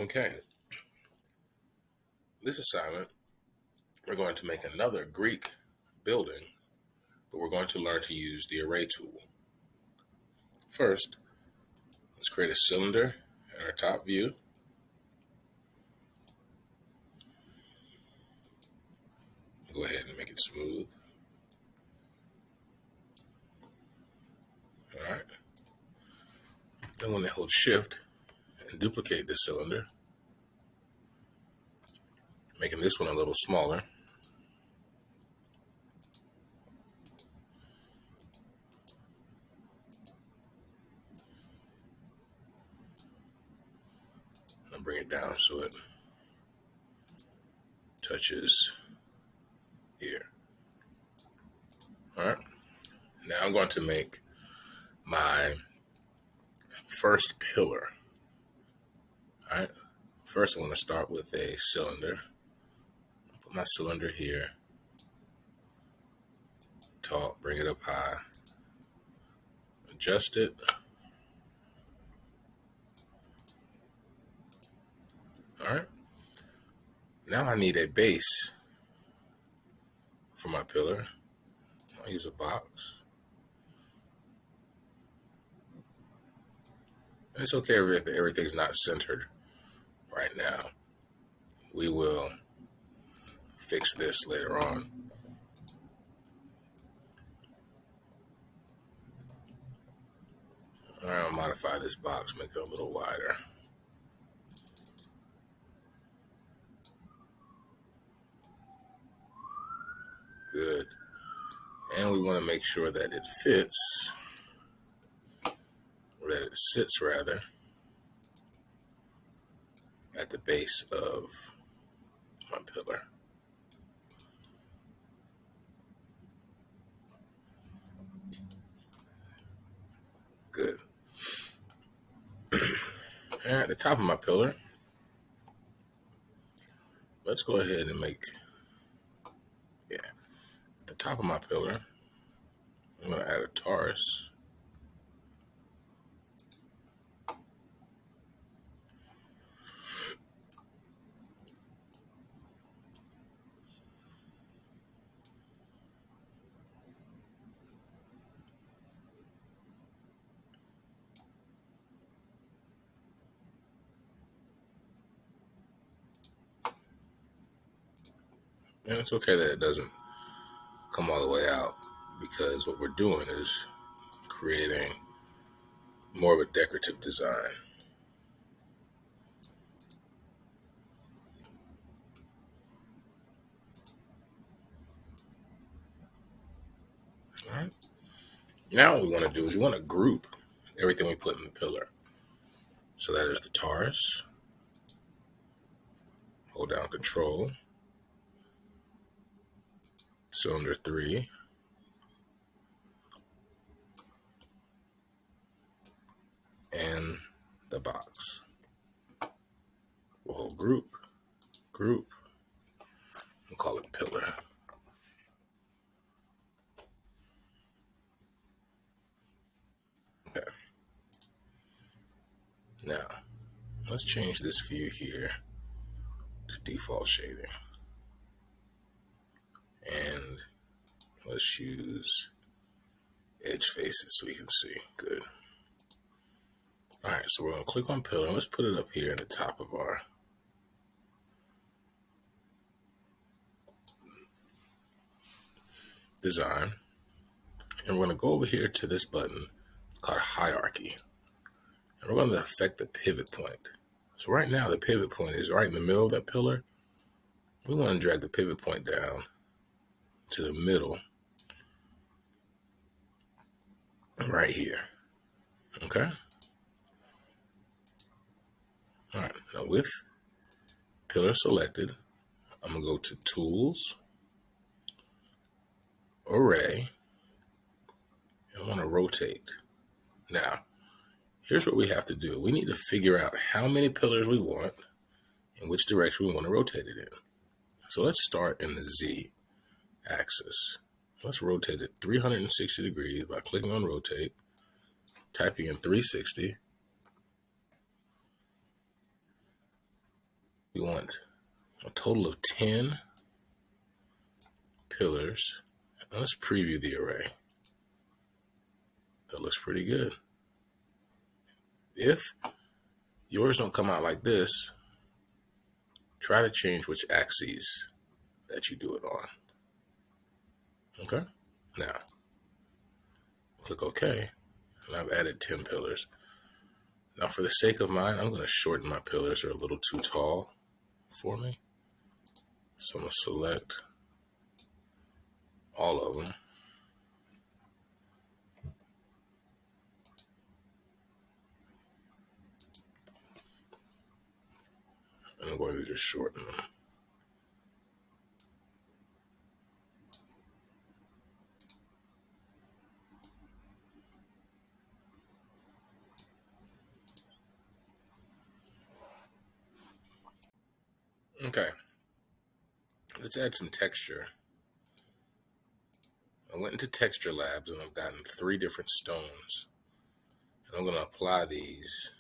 Okay, this assignment, we're going to make another Greek building, but we're going to learn to use the array tool. First, let's create a cylinder in our top view. Go ahead and make it smooth. All right. Then when I hold Shift and duplicate this cylinder, making this one a little smaller. And bring it down so it touches here. All right. Now I'm going to make my first pillar. All right. First, I'm going to start with a cylinder. Put my cylinder here. Talk, bring it up high. Adjust it. All right. Now I need a base for my pillar. I'll use a box. It's okay if everything's not centered right now. We will fix this later on. All right, I'll modify this box, make it a little wider. Good. And we want to make sure that it fits, or that it sits rather, at the base of my pillar. Good. And at the top of my pillar, let's go ahead and make, at the top of my pillar, I'm going to add a Taurus. And it's okay that it doesn't come all the way out, because what we're doing is creating more of a decorative design. All right. Now what we want to do is we want to group everything we put in the pillar. So that is the Taurus. Hold down Control. Cylinder 3. And the box. We'll hold group, we'll call it pillar. Okay. Now, let's change this view here to default shading. And let's use edge faces so we can see. Good. All right, so we're going to click on pillar. Let's put it up here in the top of our design. And we're going to go over here to this button called hierarchy. And we're going to affect the pivot point. So right now the pivot point is right in the middle of that pillar. We want to drag the pivot point down to the middle right here. Okay? All right, now with pillar selected, I'm going to go to Tools, Array, and I want to rotate. Now, here's what we have to do. We need to figure out how many pillars we want and which direction we want to rotate it in. So let's start in the Z axis. Let's rotate it 360 degrees by clicking on Rotate, typing in 360, We want a total of 10 pillars. Now let's preview the array. That looks pretty good. If yours don't come out like this, try to change which axes that you do it on. Okay? Now, click OK, and I've added 10 pillars. Now, for the sake of mine, I'm going to shorten my pillars. They're a little too tall for me. So I'm going to select all of them. And I'm going to just shorten them. Okay, let's add some texture. I went into Texture Labs and I've gotten 3 different stones. And I'm going to apply these